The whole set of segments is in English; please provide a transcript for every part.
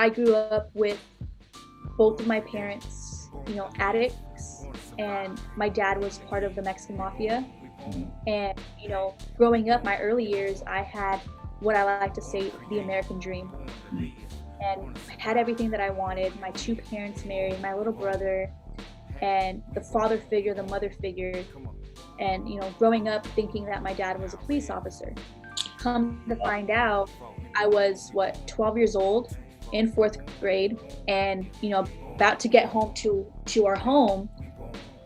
I grew up with both of my parents, addicts, and my dad was part of the Mexican mafia. And, growing up, my early years, I had what I like to say, the American dream. And I had everything that I wanted. My two parents married, my little brother, and the father figure, the mother figure. And, growing up thinking that my dad was a police officer. Come to find out, I was, 12 years old in 4th grade, and, about to get home to our home,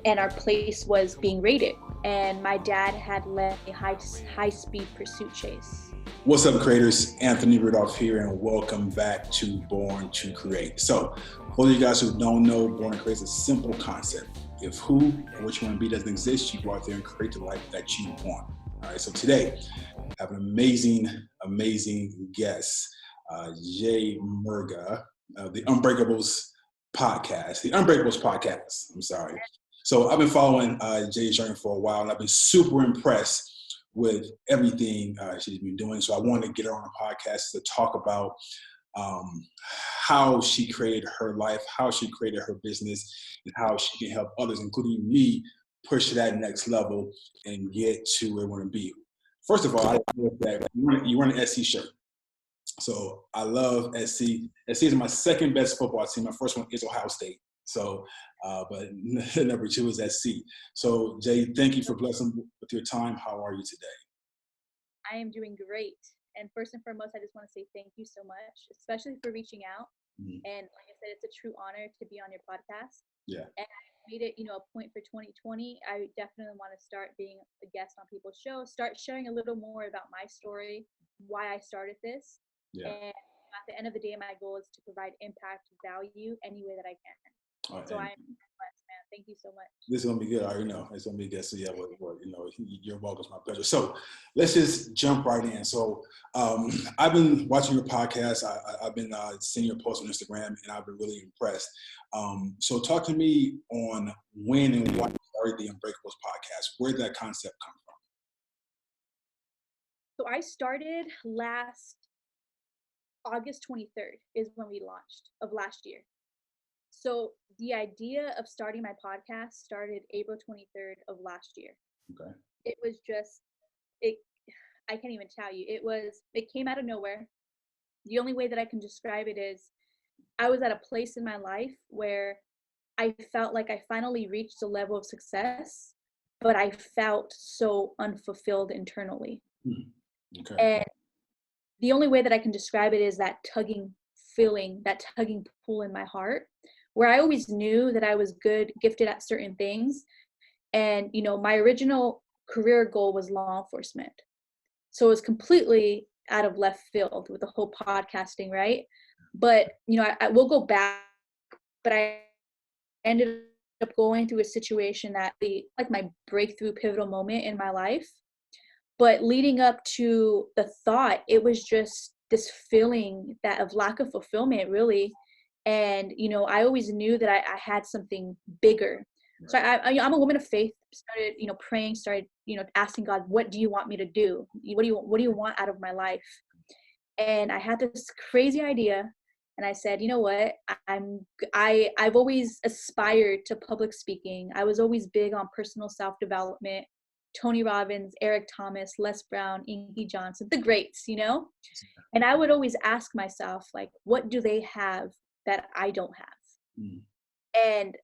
and our place was being raided. And my dad had led a high-speed pursuit chase. What's up, creators? Anthony Rudolph here, and welcome back to Born to Create. So, for you guys who don't know, Born to Create is a simple concept. If who and what you want to be doesn't exist, you go out there and create the life that you want. All right, so today, I have an amazing guest, Murga, the Unbreakables podcast. I'm sorry. So I've been following Jay's journey for a while, and I've been super impressed with everything she's been doing. So I wanted to get her on the podcast to talk about how she created her life, how she created her business, and how she can help others, including me, push to that next level and get to where we want to be. First of all, I love that you run an SC shirt. So I love SC. SC is my second best football team. My first one is Ohio State. So, but number 2 is SC. So, Jay, thank you for blessing with your time. How are you today? I am doing great. And first and foremost, I just want to say thank you so much, especially for reaching out. And like I said, it's a true honor to be on your podcast. Yeah. And I made it, a point for 2020. I definitely want to start being a guest on people's shows, start sharing a little more about my story, why I started this. Yeah. And at the end of the day, my goal is to provide impact, value, any way that I can. So I'm blessed, man. Thank you so much. This is gonna be good. I already know it's gonna be good. So yeah, you're welcome. It's my pleasure. So let's just jump right in. So I've been watching your podcast. I've been seeing your posts on Instagram, and I've been really impressed. So talk to me on when and why you started the Unbreakables podcast. Where did that concept come from? So I started last August 23rd is when we launched of last year. So the idea of starting my podcast started April 23rd of last year. Okay. It was just, I can't even tell you. It came out of nowhere. The only way that I can describe it is I was at a place in my life where I felt like I finally reached a level of success, but I felt so unfulfilled internally. Okay. And the only way that I can describe it is that tugging feeling, that tugging pull in my heart, where I always knew that I was gifted at certain things. And, my original career goal was law enforcement. So it was completely out of left field with the whole podcasting, right? But, I will go back, but I ended up going through a situation that like my breakthrough pivotal moment in my life. But leading up to the thought, it was just this feeling that of lack of fulfillment, really. And, I always knew that I had something bigger. So I'm a woman of faith, started, praying, started, asking God, what do you want me to do? What do you want out of my life? And I had this crazy idea. And I said, you know what, I've always aspired to public speaking. I was always big on personal self-development. Tony Robbins, Eric Thomas, Les Brown, Inky Johnson, the greats, And I would always ask myself, like, what do they have that I don't have? And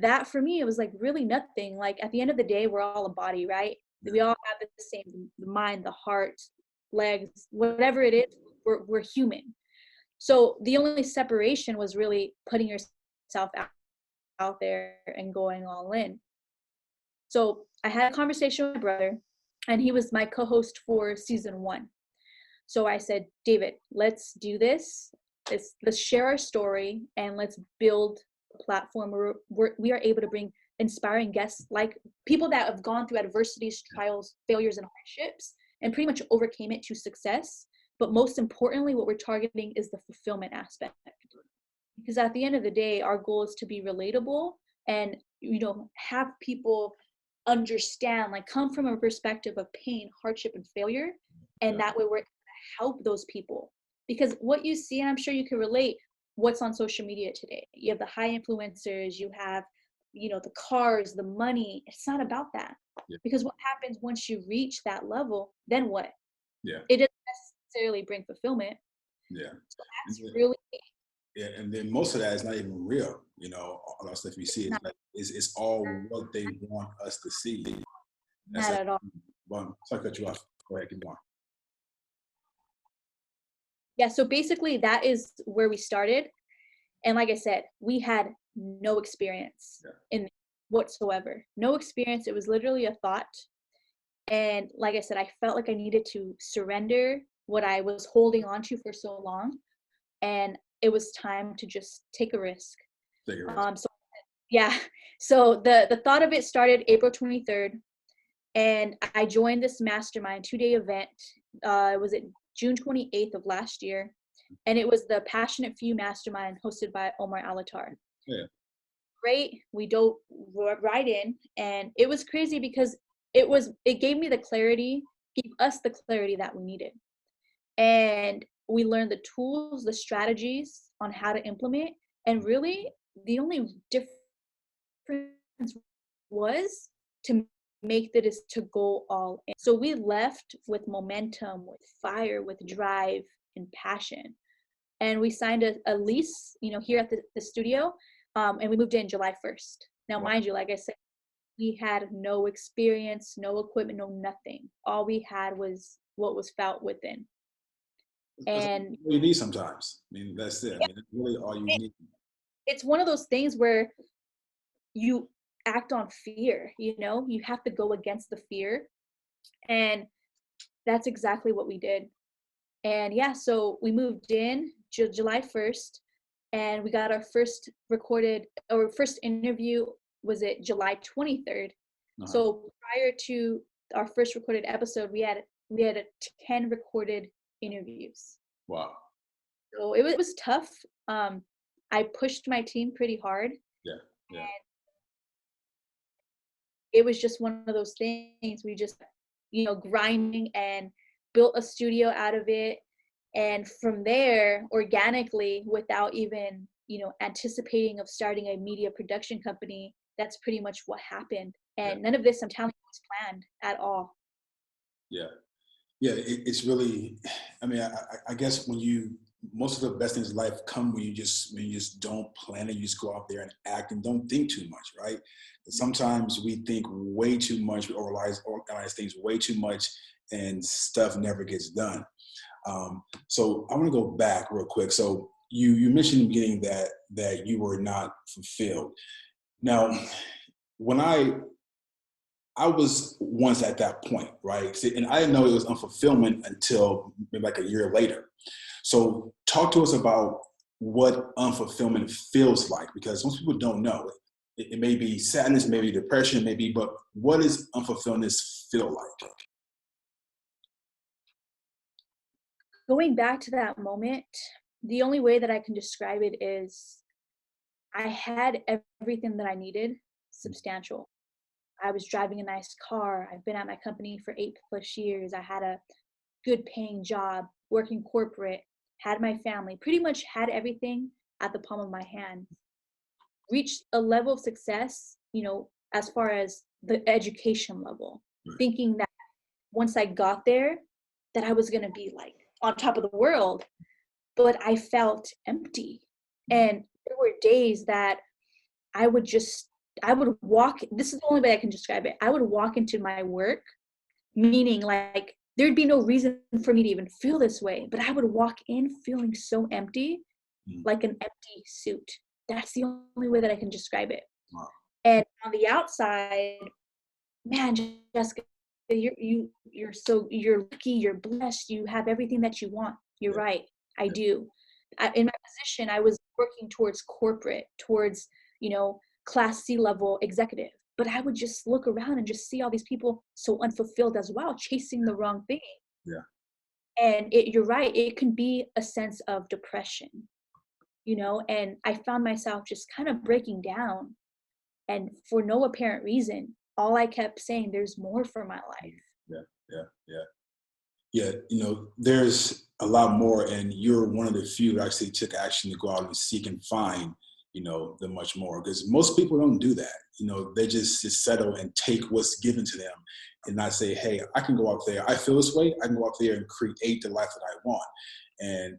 that for me, it was like really nothing. Like at the end of the day, we're all a body, right? We all have the same, the mind, the heart, legs, whatever it is, we're human. So the only separation was really putting yourself out there and going all in. So I had a conversation with my brother, and he was my co-host for season 1. So I said, David, let's do this. Let's share our story, and let's build a platform where we are able to bring inspiring guests, like people that have gone through adversities, trials, failures, and hardships, and pretty much overcame it to success. But most importantly, what we're targeting is the fulfillment aspect. Because at the end of the day, our goal is to be relatable and, have people understand, like come from a perspective of pain, hardship, and failure. And that way we're able to help those people. Because what you see, and I'm sure you can relate, what's on social media today. You have the high influencers, you have, the cars, the money. It's not about that. Yeah. Because what happens once you reach that level, then what? Yeah. It doesn't necessarily bring fulfillment. Yeah. So that's really. Yeah, and then most of that is not even real. All that stuff we see is it's all what they want us to see. Not at all. Well, sorry to cut you off. Go ahead, keep going. Yeah, so basically that is where we started. And like I said, we had no experience in whatsoever. No experience. It was literally a thought. And like I said, I felt like I needed to surrender what I was holding on to for so long. And it was time to just take a risk. So the thought of it started April 23rd. And I joined this mastermind 2-day event. It was June 28th of last year. And it was the Passionate Few Mastermind hosted by Omar Alatar. Yeah. Great. We dove right in, and it was crazy because it gave me the clarity, gave us the clarity that we needed. And we learned the tools, the strategies on how to implement. And really the only difference was to make to go all in. So we left with momentum, with fire, with drive and passion. And we signed a lease, here at the studio, and we moved in July 1st. Now, mind you, like I said, we had no experience, no equipment, no nothing. All we had was what was felt within. And that's what you need sometimes. I mean, that's it. I mean, that's really all you need. It's one of those things where you act on fear, you have to go against the fear. And that's exactly what we did. And yeah, so we moved in July 1st, and we got our first interview was it July 23rd. So prior to our first recorded episode, we had 10 recorded interviews. Wow. So it was tough. I pushed my team pretty hard. Yeah. And it was just one of those things. We just, grinding and built a studio out of it. And from there, organically, without even, anticipating of starting a media production company, that's pretty much what happened. And none of this, I'm telling you, was planned at all. Yeah. Yeah, it's really, I mean, I guess most of the best things in life come when you just don't plan it, you just go out there and act and don't think too much, right? Sometimes we think way too much, we organize things way too much, and stuff never gets done. So I want to go back real quick. So you mentioned in the beginning that you were not fulfilled. Now, when I was once at that point, right? And I didn't know it was unfulfillment until maybe like a year later. So talk to us about what unfulfillment feels like, because most people don't know. It may be sadness, maybe depression, maybe, but what does unfulfillment feel like? Going back to that moment, the only way that I can describe it is I had everything that I needed, substantial. I was driving a nice car. I've been at my company for 8+ years. I had a good paying job, working corporate, had my family, pretty much had everything at the palm of my hand. Reached a level of success, as far as the education level, thinking that once I got there, that I was going to be like on top of the world, but I felt empty. And there were days that I would walk, this is the only way I can describe it. I would walk into my work, meaning like there'd be no reason for me to even feel this way, but I would walk in feeling so empty, like an empty suit. That's the only way that I can describe it. Wow. And on the outside, man, Jessica, you're lucky, you're blessed, you have everything that you want. You're right. I do. In my position, I was working towards corporate, towards, class C level executive, but I would just look around and just see all these people so unfulfilled as well, chasing the wrong thing. Yeah. And you're right. It can be a sense of depression, and I found myself just kind of breaking down, and for no apparent reason, all I kept saying, there's more for my life. Yeah, there's a lot more, and you're one of the few that actually took action to go out and seek and find, the much more. Because most people don't do that. They just settle and take what's given to them and not say, hey, I can go out there. I feel this way. I can go out there and create the life that I want. And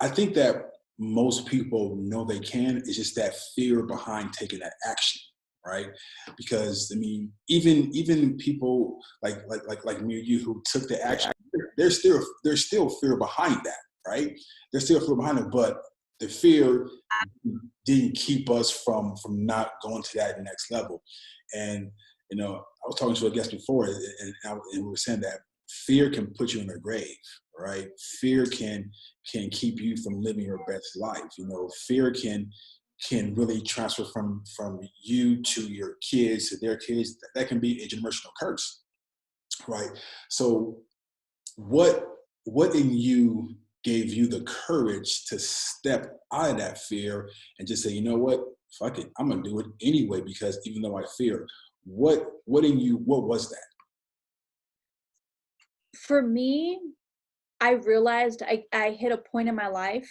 I think that most people know they can. It's just that fear behind taking that action, right? Because I mean, even people like me or you who took the action, there's still fear behind that, right? There's still fear behind it, but the fear didn't keep us from not going to that next level. And I was talking to a guest before, and we were saying that fear can put you in a grave, right? Fear can keep you from living your best life. Fear can really transfer from you to your kids, to their kids. That can be a generational curse, right? So what in you gave you the courage to step out of that fear and just say, you know what, fuck it, I'm gonna do it anyway, because even though I fear, what in you, what was that? For me, I realized I hit a point in my life.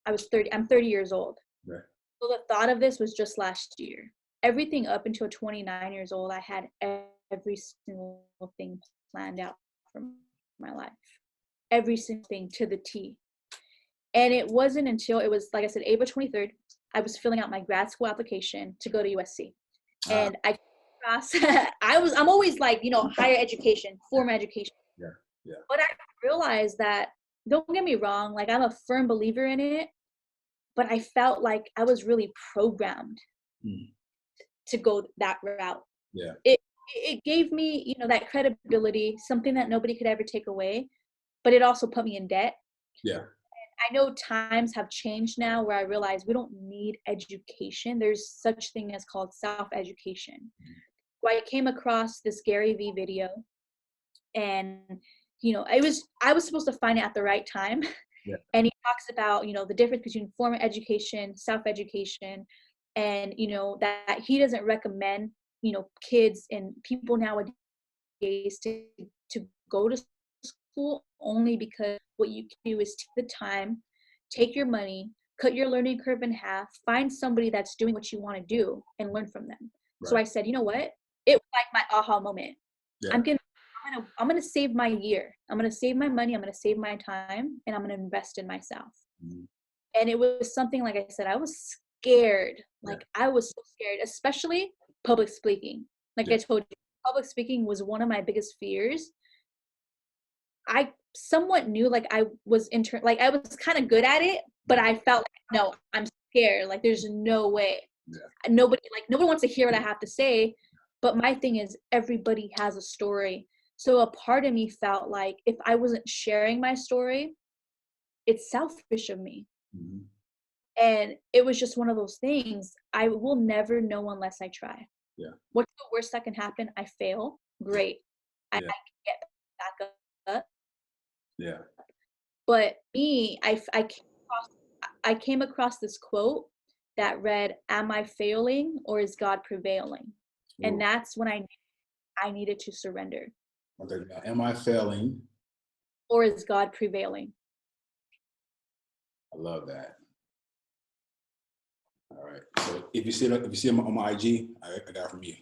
I'm 30 years old. Right. So the thought of this was just last year. Everything up until 29 years old, I had every single thing planned out for my life. Every single thing to the T. And it wasn't until it was, like I said, April 23rd, I was filling out my grad school application to go to USC. And I crossed, I'm always like, higher education, formal education. Yeah. Yeah. But I realized that, don't get me wrong, like I'm a firm believer in it, but I felt like I was really programmed to go that route. Yeah. It gave me, that credibility, something that nobody could ever take away, but it also put me in debt. Yeah. I know times have changed now where I realize we don't need education. There's such thing as called self-education. I came across this Gary Vee video, and I was supposed to find it at the right time. Yeah. And he talks about the difference between formal education, self-education, and that he doesn't recommend kids and people nowadays to go to school, only because what you can do is take the time, take your money, cut your learning curve in half, find somebody that's doing what you want to do and learn from them. Right. So I said, you know what? It was like my aha moment. Yeah. I'm gonna save my year. I'm gonna save my money. I'm gonna save my time, and I'm gonna invest in myself. And it was something, like I said, I was scared. I was so scared, especially public speaking. I told you, public speaking was one of my biggest fears. I somewhat knew I was I was kind of good at it, but I felt like, no, I'm scared. There's no way. Yeah. Nobody wants to hear what I have to say. But my thing is, everybody has a story. So a part of me felt like if I wasn't sharing my story, it's selfish of me. Mm-hmm. And it was just one of those things. I will never know unless I try. Yeah. What's the worst that can happen? I fail. Great. Yeah. I can get back up. Yeah. But me, I came across this quote that read, "Am I failing or is God prevailing?" Ooh. And that's when I needed to surrender. Okay. Am I failing or is God prevailing? I love that. All right. So if you see them on my IG, I got it from you.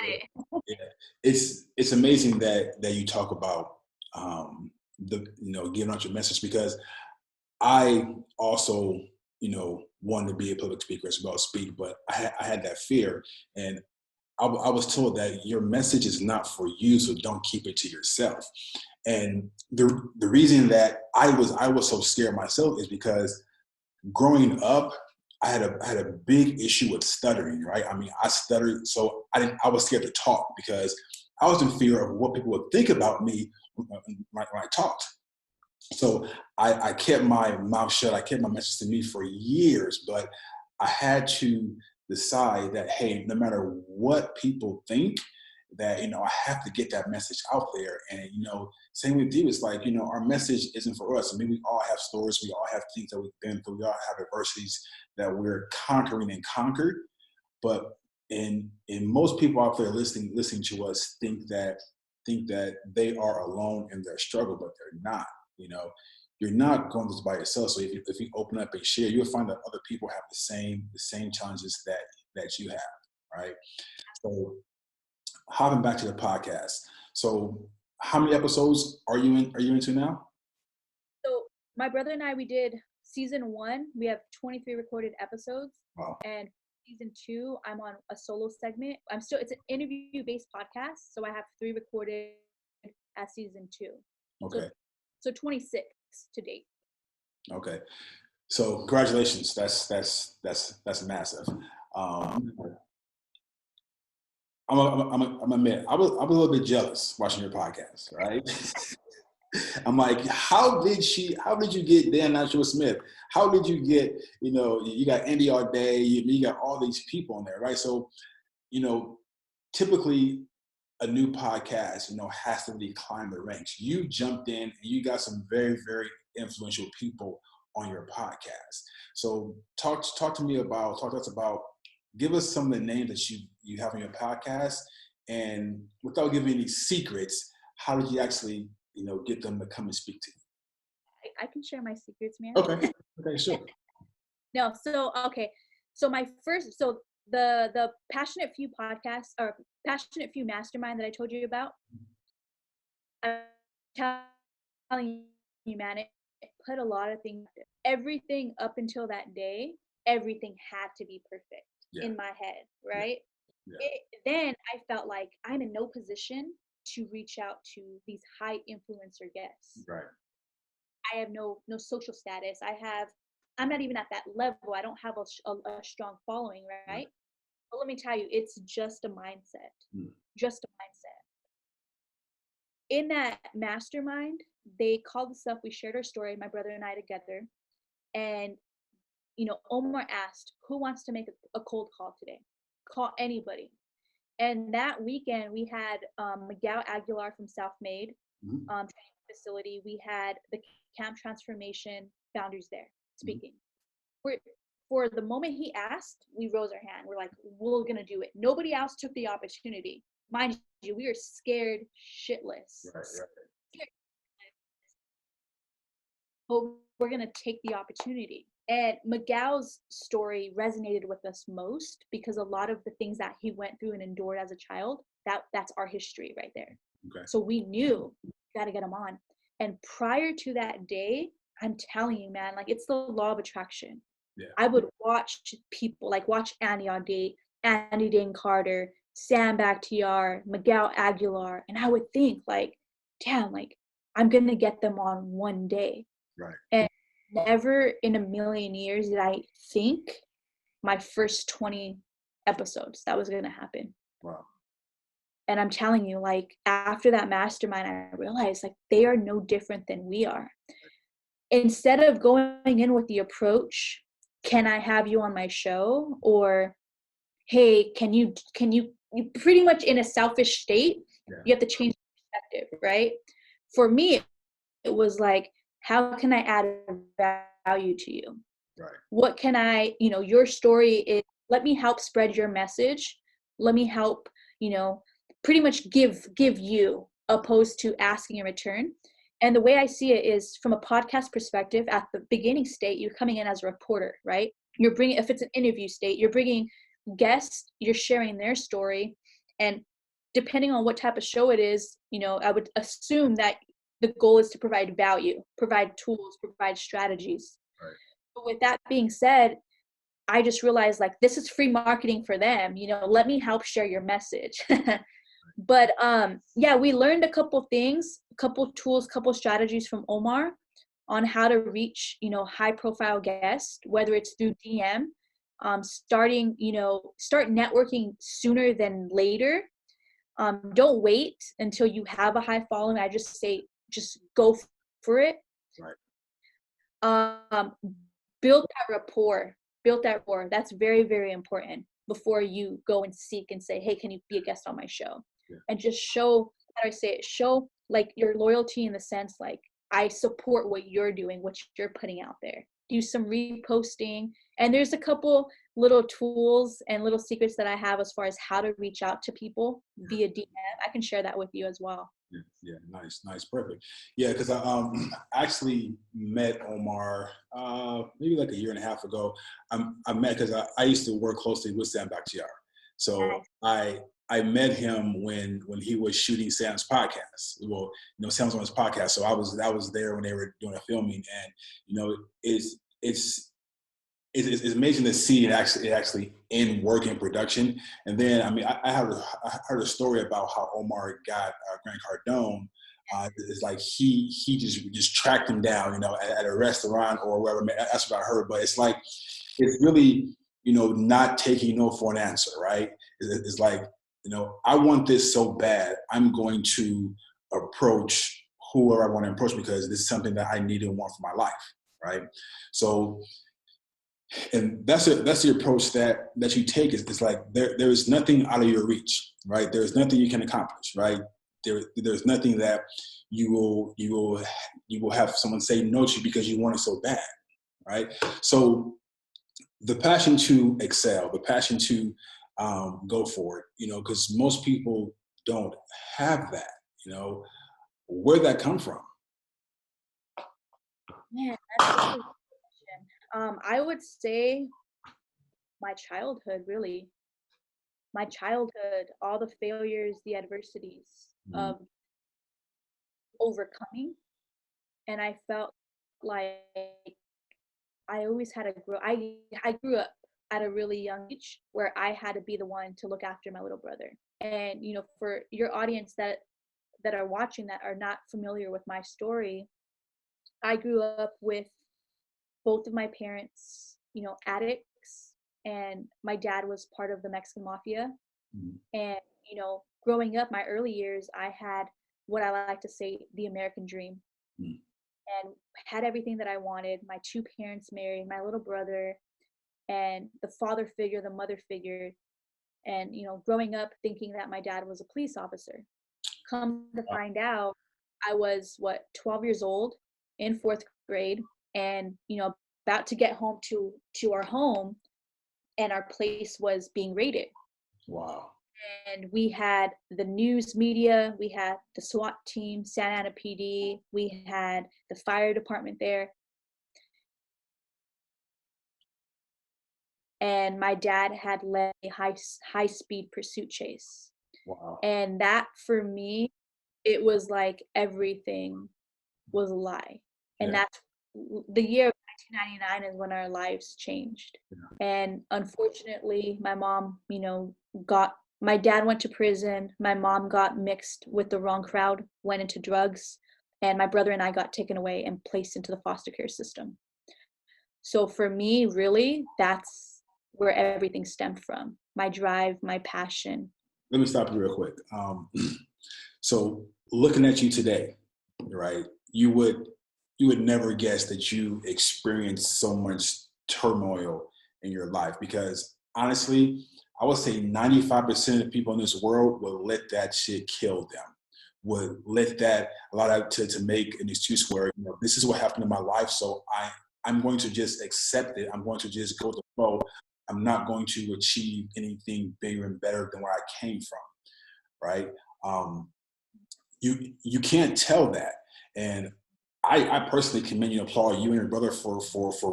Yeah. It's amazing that you talk about giving out your message, because I also wanted to be a public speaker as well as speak, but I had that fear, and I was told that your message is not for you, so don't keep it to yourself. And the reason that I was so scared myself is because growing up, I had a big issue with stuttering, right? I mean, I stuttered, so I was scared to talk because I was in fear of what people would think about me when I talked. So I kept my mouth shut. I kept my message to me for years, but I had to decide that, hey, no matter what people think, that, I have to get that message out there. And, same with you. It's like, our message isn't for us. I mean, we all have stories. We all have things that we've been through. We all have adversities that we're conquering and conquered. But in most people out there listening to us think that think that they are alone in their struggle, but they're not. You know, you're not going through this by yourself. So if you open up and share, you'll find that other people have the same challenges that you have, right? So hopping back to the podcast. So how many episodes are you into now? So my brother and I, we did season 1. We have 23 recorded episodes. Wow. And season 2, I'm on a solo segment. It's an interview-based podcast, so I have 3 recorded at season 2. Okay. So 26 to date. Okay. So congratulations. That's massive. I'm admit I was a little bit jealous watching your podcast, right? I'm like, how did you get Dan Nashua Smith? How did you get, you got Andy all day, you got all these people on there, right? So, typically a new podcast, has to really climb the ranks. You jumped in and you got some very, very influential people on your podcast. So talk to us about, give us some of the names that you have on your podcast, and without giving any secrets, how did you actually, get them to come and speak to you? I can share my secrets, man. Okay, sure. No, so okay. So the Passionate Few podcast, or Passionate Few mastermind that I told you about, I'm telling you, man, it put a lot of things, everything up until that day, everything had to be perfect in my head, right? Yeah. Then I felt like I'm in no position to reach out to these high influencer guests. Right. I have no social status. I'm not even at that level. I don't have a strong following, right? But let me tell you, it's just a mindset. Just a mindset. In that mastermind, they called us up. We shared our story, my brother and I together. And, Omar asked, who wants to make a cold call today? Call anybody. And that weekend, we had Miguel Aguilar from South Made training facility. We had the Camp Transformation founders there speaking. For the moment he asked, we rose our hand. We're like, we're going to do it. Nobody else took the opportunity. Mind you, we were scared shitless. Right. But we're going to take the opportunity. And Miguel's story resonated with us most because a lot of the things that he went through and endured as a child, that's our history right there. Okay. So we knew, got to get him on. And prior to that day, I'm telling you, man, like, it's the law of attraction. Yeah. I would watch people, watch Andy Audet, Andy Dane Carter, Sam Bakhtiar, Miguel Aguilar, and I would think, damn, I'm going to get them on one day. Right. And never in a million years did I think my first 20 episodes that was going to happen. Wow. And I'm telling you, after that mastermind, I realized, they are no different than we are. Instead of going in with the approach, can I have you on my show? Or, hey, can you pretty much in a selfish state, you have to change perspective, right? For me, it was how can I add value to you? Right. What can I, your story is, let me help spread your message. Let me help, pretty much give you, opposed to asking in return. And the way I see it is, from a podcast perspective, at the beginning state, you're coming in as a reporter, right? You're bringing, if it's an interview state, you're bringing guests, you're sharing their story. And depending on what type of show it is, I would assume that the goal is to provide value, provide tools, provide strategies. Right. But with that being said, I just realized, this is free marketing for them. Let me help share your message. But we learned a couple things, a couple tools, couple strategies from Omar on how to reach, high profile guests, whether it's through DM, start networking sooner than later. Don't wait until you have a high following. I just say, just go for it. Right. Build that rapport. That's very, very important before you go and seek and say, hey, can you be a guest on my show? Yeah. And just show your loyalty, in the sense, I support what you're doing, what you're putting out there. do some reposting. And there's a couple little tools and little secrets that I have as far as how to reach out to people via DM. I can share that with you as well. Yeah, nice, perfect. Yeah, because I actually met Omar maybe like a year and a half ago. I met because I used to work closely with Sam Bakhtiar. So Nice. I met him when he was shooting Sam's podcast. Well, Sam's on his podcast, so I was there when they were doing the filming, and it's amazing to see it actually in work in production. And then I heard a story about how Omar got Grant Cardone. It's like he just tracked him down, at a restaurant or wherever. That's what I heard. But it's really not taking no for an answer, right? It's like, I want this so bad, I'm going to approach whoever I want to approach because this is something that I need and want for my life, right? So. And that's the approach that you take. It's like there is nothing out of your reach, right? There's nothing you can accomplish, right? There's nothing that you will have someone say no to because you want it so bad, right? So the passion to excel, the passion to go for it, because most people don't have that, where'd that come from? Man, that's such a good question. I would say my childhood, really. My childhood, all the failures, the adversities of overcoming. And I felt like I always had to grow. I grew up at a really young age where I had to be the one to look after my little brother. And for your audience that are watching that are not familiar with my story, I grew up with both of my parents, addicts, and my dad was part of the Mexican mafia. And growing up, my early years, I had what I like to say the American dream, and had everything that I wanted. My two parents married, my little brother, and the father figure, the mother figure, and growing up thinking that my dad was a police officer. Come to find out, I was 12 years old in 4th grade, and about to get home to our home, and our place was being raided. Wow. And we had the news media, we had the SWAT team, Santa Ana PD, we had the fire department there. And my dad had led a high-speed pursuit chase. Wow. And that, for me, it was like everything was a lie. And that's the year of 1999 is when our lives changed. And unfortunately, my mom, my dad went to prison. My mom got mixed with the wrong crowd, went into drugs, and my brother and I got taken away and placed into the foster care system. So for me, really, that's where everything stemmed from. My drive, my passion. Let me stop you real quick. So looking at you today, right, you would never guess that you experienced so much turmoil in your life, because honestly, I would say 95% of people in this world will let that shit kill them, would let that allow that to make an excuse where, this is what happened in my life, so I'm going to just accept it. I'm going to just go with the flow. I'm not going to achieve anything bigger and better than where I came from, right? You can't tell that. And I personally commend you and applaud you and your brother for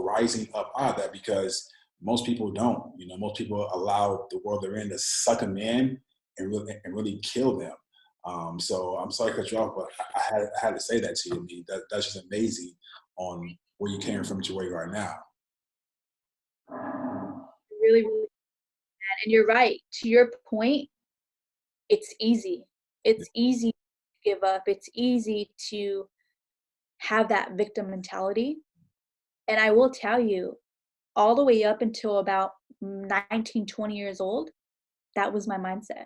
rising up out of that, because most people don't. Most people allow the world they're in to suck them in and really kill them. So I'm sorry to cut you off, but I had to say that to you. I mean, that's just amazing on where you came from to where you are now. Really, really bad. And you're right. To your point, it's easy. It's easy to give up. It's easy to have that victim mentality. And I will tell you, all the way up until about 19, 20 years old, that was my mindset.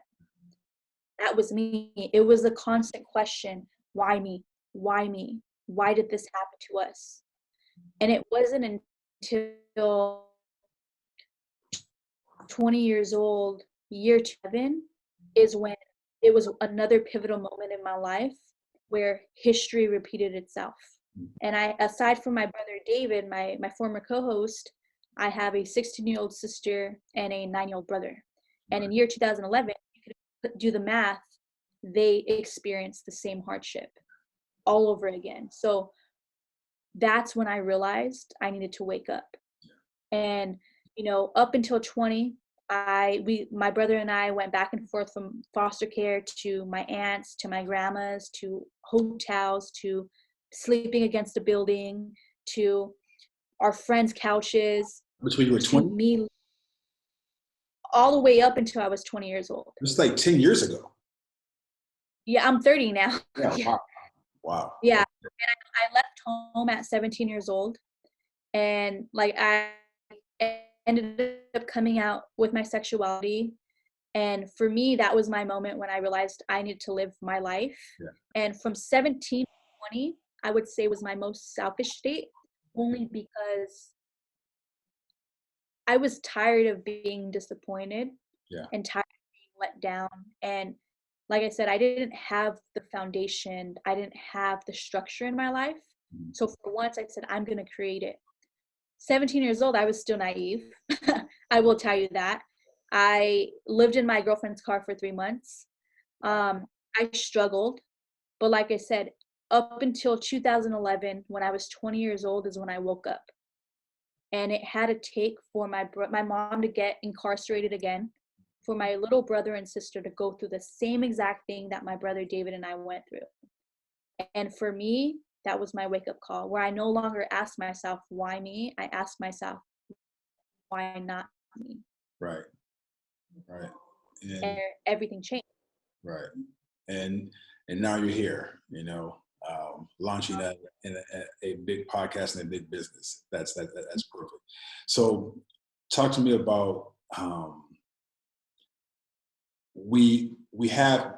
That was me. It was a constant question. Why me? Why me? Why did this happen to us? And it wasn't until 20 years old, year 7, is when it was another pivotal moment in my life where history repeated itself. And aside from my brother David, my former co-host, I have a 16-year-old sister and a 9-year-old brother. And in year 2011, you could do the math, they experienced the same hardship all over again. So that's when I realized I needed to wake up. And, up until 20, my brother and I went back and forth from foster care to my aunts, to my grandmas, to hotels, to sleeping against a building, to our friends' couches. Which when you were 20? Me, all the way up until I was 20 years old. It's like 10 years ago. Yeah, I'm 30 now. Yeah, Yeah. Wow. Yeah. And I left home at 17 years old. And I ended up coming out with my sexuality. And for me, that was my moment when I realized I needed to live my life. Yeah. And from 17 to 20, I would say was my most selfish state, only because I was tired of being disappointed and tired of being let down. And like I said, I didn't have the foundation. I didn't have the structure in my life. So for once I said, I'm going to create it. 17 years old, I was still naive. I will tell you that. I lived in my girlfriend's car for 3 months. I struggled. But like I said, up until 2011, when I was 20 years old is when I woke up. And it had to take for my mom to get incarcerated again, for my little brother and sister to go through the same exact thing that my brother David and I went through. And for me, that was my wake-up call, where I no longer asked myself, why me? I asked myself, why not me? Right. And everything changed. Right. And now you're here, launching a big podcast and a big business. That's perfect. So talk to me about, we have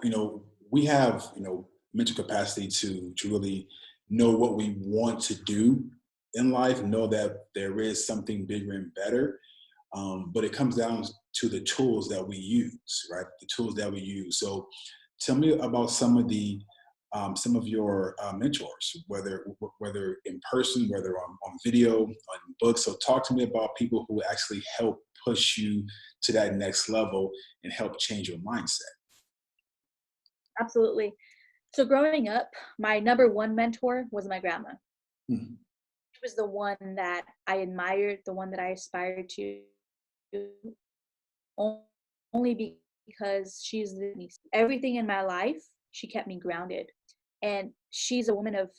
mental capacity to really know what we want to do in life, know that there is something bigger and better. But it comes down to the tools that we use, right? The tools that we use. So tell me about some of your mentors, whether in person, whether on video, on books. So talk to me about people who actually help push you to that next level and help change your mindset. Absolutely. So growing up, my number one mentor was my grandma. Mm-hmm. She was the one that I admired, the one that I aspired to, only because she's everything in my life. She kept me grounded, and she's a woman of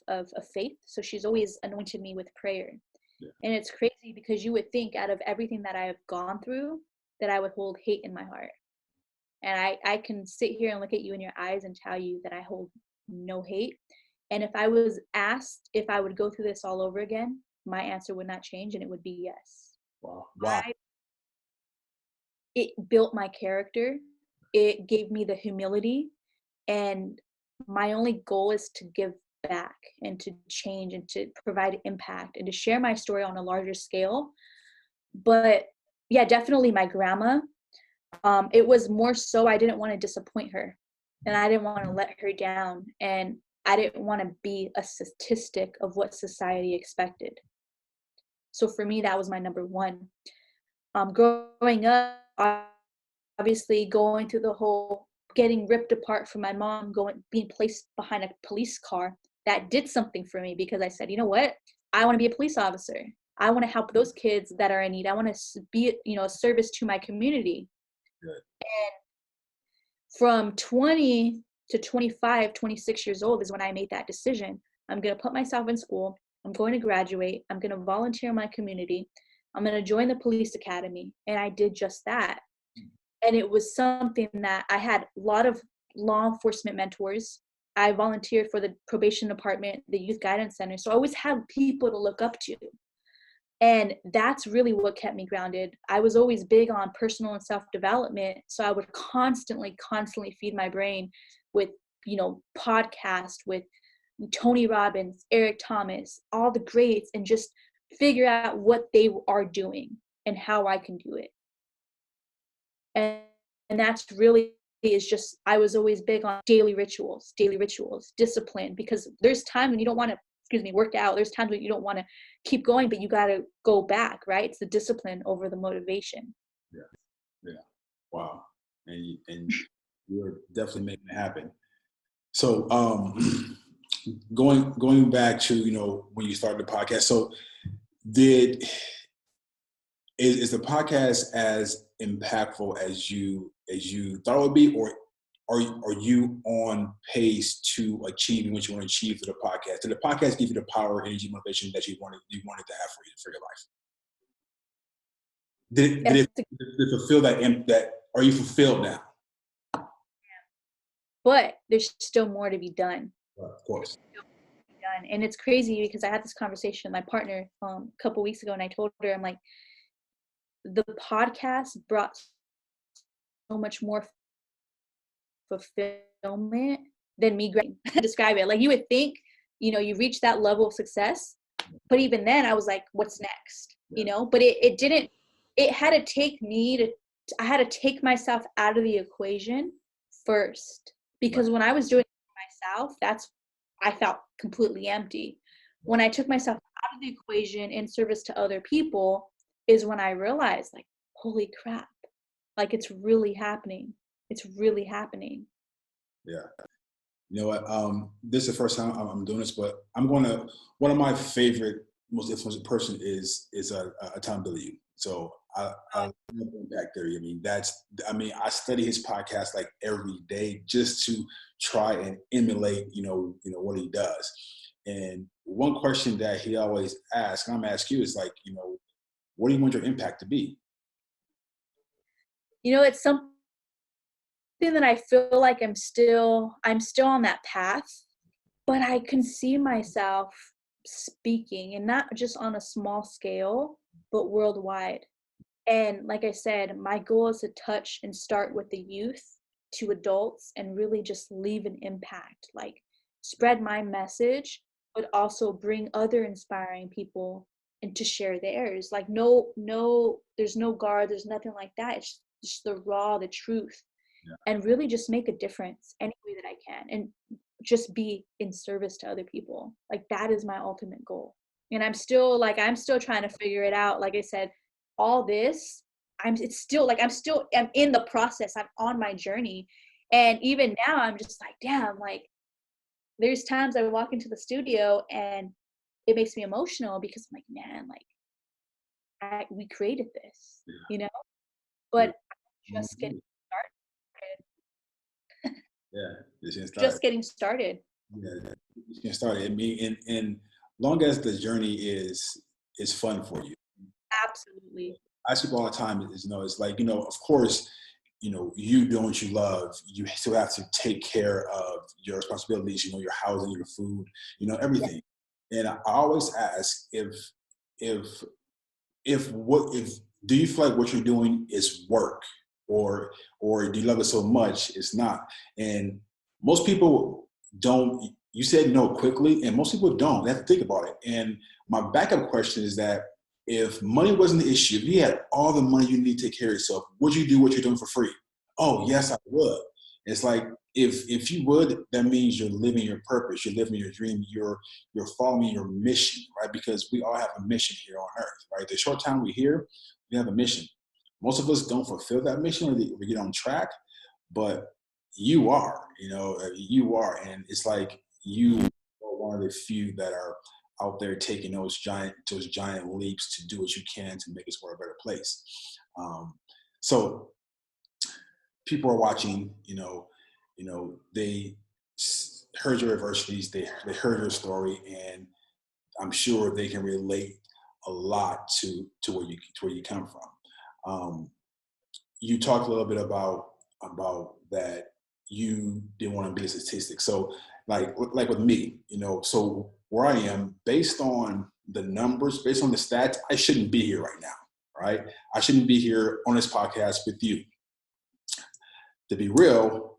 faith, so she's always anointed me with prayer. Yeah. And it's crazy because you would think out of everything that I have gone through that I would hold hate in my heart. And I can sit here and look at you in your eyes and tell you that I hold no hate. And if I was asked if I would go through this all over again, my answer would not change, and it would be yes. Wow. Wow. It built my character. It gave me the humility. And my only goal is to give back and to change and to provide impact and to share my story on a larger scale. But yeah, definitely my grandma. It was more so I didn't want to disappoint her, and I didn't want to let her down, and I didn't want to be a statistic of what society expected. So for me, that was my number one. Growing up, obviously going through the whole getting ripped apart from my mom, being placed behind a police car, that did something for me, because I said, you know what? I want to be a police officer. I want to help those kids that are in need. I want to be, a service to my community. Good. And from 20 to 25, 26 years old is when I made that decision. I'm going to put myself in school. I'm going to graduate. I'm going to volunteer in my community. I'm going to join the police academy. And I did just that. And it was something that I had a lot of law enforcement mentors. I volunteered for the probation department, the youth guidance center. So I always had people to look up to. And that's really what kept me grounded. I was always big on personal and self-development. So I would constantly feed my brain with, podcasts with Tony Robbins, Eric Thomas, all the greats, and just figure out what they are doing and how I can do it. And that's really is just, I was always big on daily rituals, discipline, because there's time when you don't want to work out. There's times when you don't want to keep going, but you got to go back, right? It's the discipline over the motivation. Yeah. Yeah. Wow. And you're definitely making it happen. So, going back to, when you started the podcast, so is the podcast as impactful as you thought it would be, or are you on pace to achieving what you want to achieve through the podcast? Did the podcast give you the power, energy, motivation that you wanted to have for your life? Did it fulfill that? Are you fulfilled now? But there's still more to be done. Of course. And it's crazy because I had this conversation with my partner a couple weeks ago, and I told her, I'm like, the podcast brought so much more fulfillment than me describe it. Like, you would think, you reach that level of success, but even then I was like, what's next? But it didn't. It had to take I had to take myself out of the equation first, because when I was doing it for myself, I felt completely empty. When I took myself out of the equation in service to other people is when I realized, like, holy crap, like, it's really happening. It's really happening. Yeah. You know what? This is the first time I'm doing this, but one of my favorite, most influential person is Tom Billieu. So I love impact theory. I study his podcast like every day just to try and emulate, what he does. And one question that he always asks, and I'm gonna ask you, is like, what do you want your impact to be? It's something that I feel like I'm still on that path, but I can see myself speaking, and not just on a small scale, but worldwide. And like I said, my goal is to touch and start with the youth to adults and really just leave an impact, like spread my message, but also bring other inspiring people and to share theirs. Like, no, there's no guard, there's nothing like that. It's just the truth. Yeah. And really just make a difference any way that I can, and just be in service to other people. Like, that is my ultimate goal. And I'm still trying to figure it out. Like I said, all this, I'm in the process. I'm on my journey. And even now I'm just like, damn, like, there's times I walk into the studio and it makes me emotional because I'm like, man, like, we created this, but I'm just getting started. Yeah, just getting started. Yeah, just getting started. And long as the journey is fun for you. Absolutely. I speak all the time it's like, of course, you doing what you love, you still have to take care of your responsibilities, your housing, your food, everything. Yeah. And I always ask if do you feel like what you're doing is work, or do you love it so much it's not? And most people don't. You said no quickly, and most people don't. They have to think about it. And my backup question is that if money wasn't the issue, if you had all the money you need to take care of yourself, would you do what you're doing for free? Oh, yes, I would. It's like, if you would, that means you're living your purpose, you're living your dream, you're following your mission, right? Because we all have a mission here on earth, right? The short time we're here, we have a mission. Most of us don't fulfill that mission, or we get on track, but you are, you are. And it's like you are one of the few that are out there taking those giant leaps to do what you can to make this world a better place. So people are watching, they heard your adversities, they heard your story, and I'm sure they can relate a lot to where you come from. You talked a little bit about that you didn't want to be a statistic. So like with me, so where I am, based on the numbers, based on the stats, I shouldn't be here right now, right? I shouldn't be here on this podcast with you. To be real,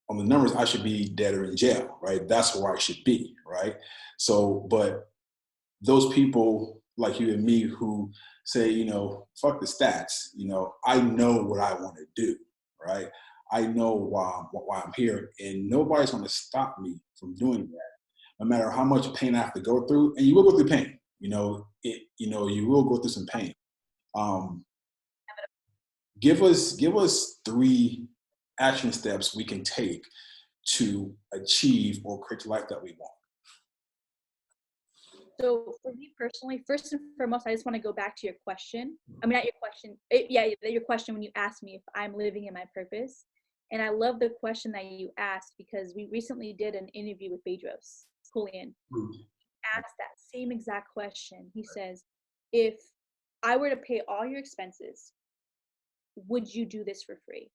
on the numbers, I should be dead or in jail, right? That's where I should be, right? So, but those people like you and me who say, fuck the stats, I know what I want to do, right? I know why I'm here, and nobody's going to stop me from doing that. no matter how much pain I have to go through, and you will go through pain. You will go through some pain. Um, give us 3 action steps we can take to achieve or create the life that we want. So for me personally, first and foremost, I just want to go back to your question. I mean, not your question. Your question when you asked me if I'm living in my purpose. And I love the question that you asked because we recently did an interview with Bedros Koulian. Asked that same exact question. He says, if I were to pay all your expenses, would you do this for free?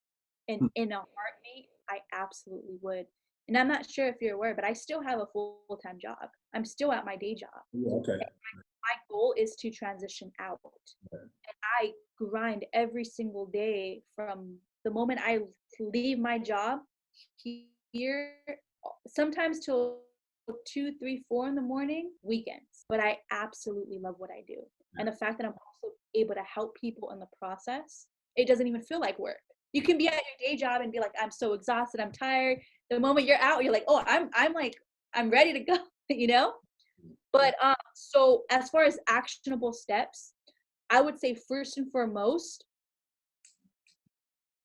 And in a heartbeat, I absolutely would. And I'm not sure if you're aware, but I still have a full-time job. I'm still at my day job. Yeah, okay. My goal is to transition out. Okay. And I grind every single day from the moment I leave my job here, sometimes till 2, 3, 4 in the morning, weekends. But I absolutely love what I do. And the fact that I'm also able to help people in the process, it doesn't even feel like work. You can be at your day job and be like, I'm so exhausted, I'm tired. The moment you're out, you're like, oh, I'm ready to go, you know? But so as far as actionable steps, I would say first and foremost,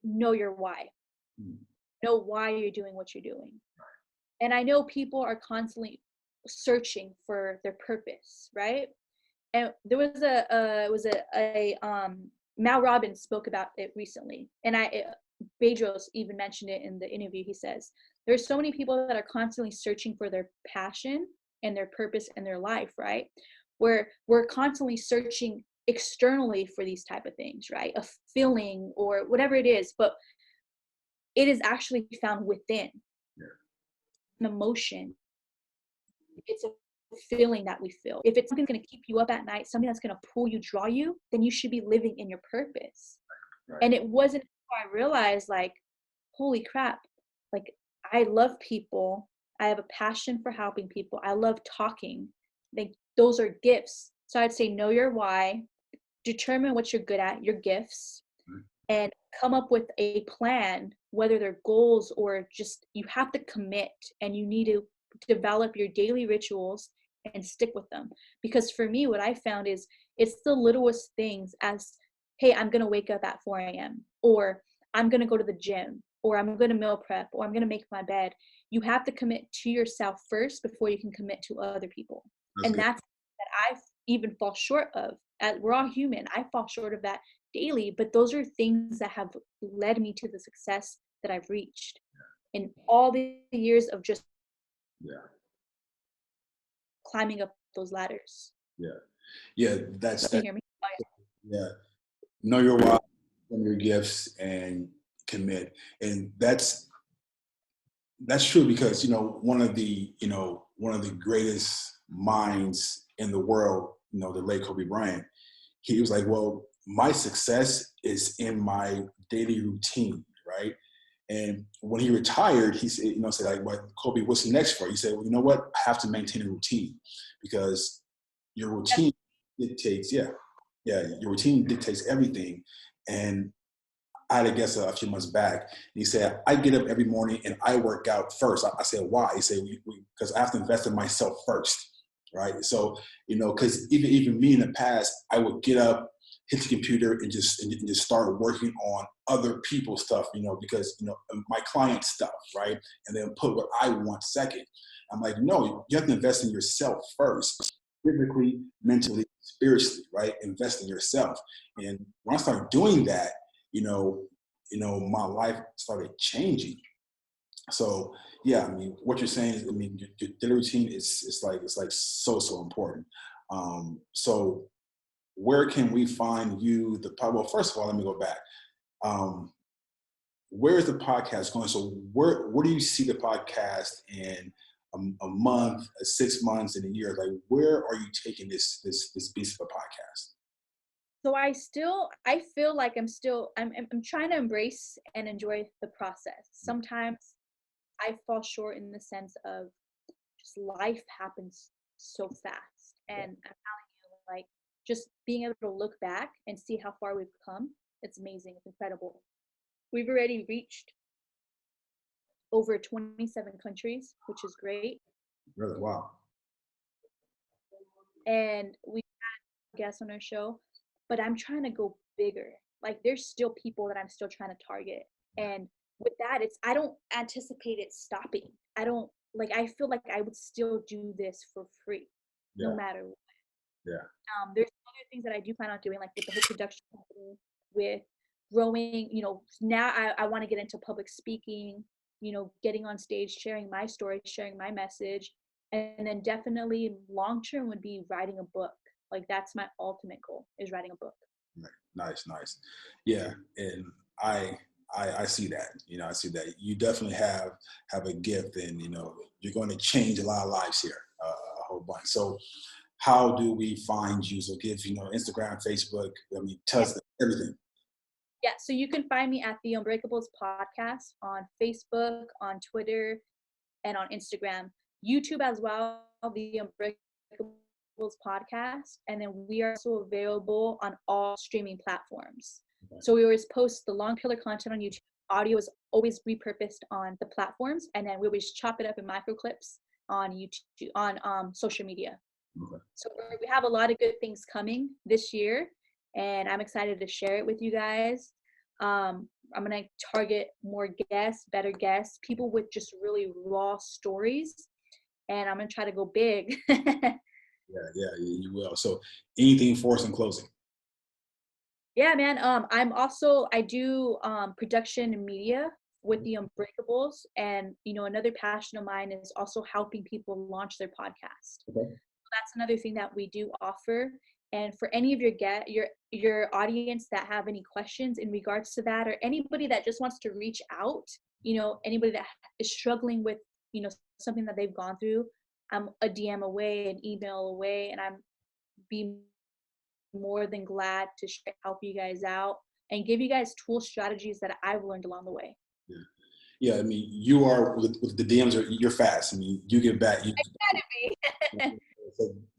know your why. Know why you're doing what you're doing. And I know people are constantly searching for their purpose, right? And there was Mal Robbins spoke about it recently, and Bedros even mentioned it in the interview. He says there's so many people that are constantly searching for their passion and their purpose in their life, right? Where we're constantly searching externally for these type of things, right? A feeling or whatever it is, but it is actually found within. An emotion. It's a feeling that we feel. If it's something that's going to keep you up at night, something that's going to pull you, draw you, then you should be living in your purpose. Right. And it wasn't until I realized, like, holy crap, like, I love people. I have a passion for helping people. I love talking. Like, those are gifts. So I'd say know your why, determine what you're good at, your gifts, and come up with a plan, whether they're goals or just you have to commit, and you need to develop your daily rituals and stick with them. Because for me, what I found is it's the littlest things as, hey, I'm going to wake up at 4 a.m. or I'm going to go to the gym or I'm going to meal prep or I'm going to make my bed. You have to commit to yourself first before you can commit to other people. That's good. That's that I even fall short of. We're all human. I fall short of that daily, but those are things that have led me to the success that I've reached in all the years of just climbing up those ladders. That's Can you hear me? Know your why, know your gifts, and commit. And that's true because one of the greatest minds in the world, the late Kobe Bryant, he was like, well, my success is in my daily routine, right? And when he retired, he said, like, "What, Kobe, what's next for you?" He said, well, you know what? I have to maintain a routine because your routine dictates, your routine dictates everything. And I had a guest a few months back, and he said, I get up every morning and I work out first. I said, why? He said, because I have to invest in myself first, right? So, because even me in the past, I would get up, hit the computer and just start working on other people's stuff, because, my client stuff, right? And then put what I want second. I'm like, no, you have to invest in yourself first, physically, mentally, spiritually, right? Invest in yourself. And when I started doing that, my life started changing. So yeah, what you're saying is, your daily routine is like so important. So where can we find you? Well, first of all, let me go back. Where is the podcast going? So where do you see the podcast in a month, 6 months, in a year? Like, where are you taking this beast of a podcast? So I feel like I'm trying to embrace and enjoy the process. Sometimes I fall short in the sense of just life happens so fast. And I'm telling you, like, just being able to look back and see how far we've come, it's amazing. It's incredible. We've already reached over 27 countries, which is great. Really? Wow. And we had guests on our show, but I'm trying to go bigger. Like there's still people that I'm still trying to target. And with that, I don't anticipate it stopping. I don't like I feel like I would still do this for free, no Yeah. matter what. Yeah. There's other things that I do plan on doing, like with the whole production company, with growing, now I want to get into public speaking, getting on stage, sharing my story, sharing my message. And then definitely long term would be writing a book. Like that's my ultimate goal, is writing a book. Nice, nice. Yeah, and I see that. I see that you definitely have a gift, and you're going to change a lot of lives here, a whole bunch. So, how do we find you? So, give Instagram, Facebook. I mean, tell us everything. Yeah, so you can find me at the Unbreakables podcast on Facebook, on Twitter, and on Instagram, YouTube as well. The Unbreakables podcast, and then we are also available on all streaming platforms. Okay. So we always post the long pillar content on YouTube. Audio is always repurposed on the platforms, and then we always chop it up in micro clips on YouTube, on social media. Okay. So we have a lot of good things coming this year, and I'm excited to share it with you guys. I'm going to target more guests, better guests, people with just really raw stories, and I'm going to try to go big. Yeah, you will. So anything for us in closing? Yeah, man. I do production and media with the Unbreakables, and another passion of mine is also helping people launch their podcast. Okay. So that's another thing that we do offer. And for any of your audience that have any questions in regards to that, or anybody that just wants to reach out, anybody that is struggling with something that they've gone through, I'm a DM away, an email away, and I'm be more than glad to help you guys out and give you guys tool strategies that I've learned along the way. Yeah. I mean, you are with the DMs. You're fast. I mean, you get back.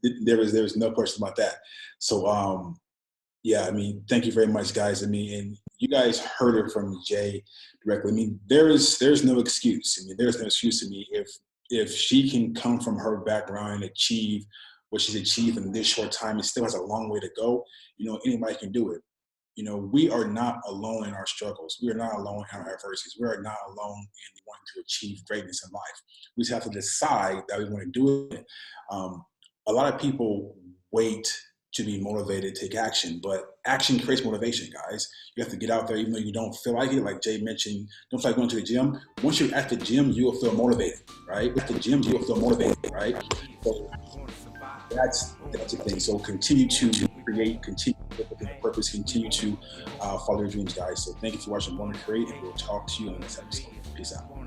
There's no question about that. So, yeah. I mean, thank you very much, guys. I mean, and you guys heard it from Jay directly. I mean, there's no excuse. I mean, there's no excuse to me if she can come from her background and achieve what she's achieved in this short time. It still has a long way to go. Anybody can do it. We are not alone in our struggles. We are not alone in our adversities. We are not alone in wanting to achieve greatness in life. We just have to decide that we want to do it. A lot of people wait to be motivated to take action, but action creates motivation, guys. You have to get out there even though you don't feel like it. Like Jay mentioned, don't feel like going to the gym. Once you're at the gym, you will feel motivated, right? At the gym, you will feel motivated, right? So that's the thing. So continue to create, continue to look at the purpose, continue to follow your dreams, guys. So thank you for watching Born to Create, and we'll talk to you in the next episode. Peace out.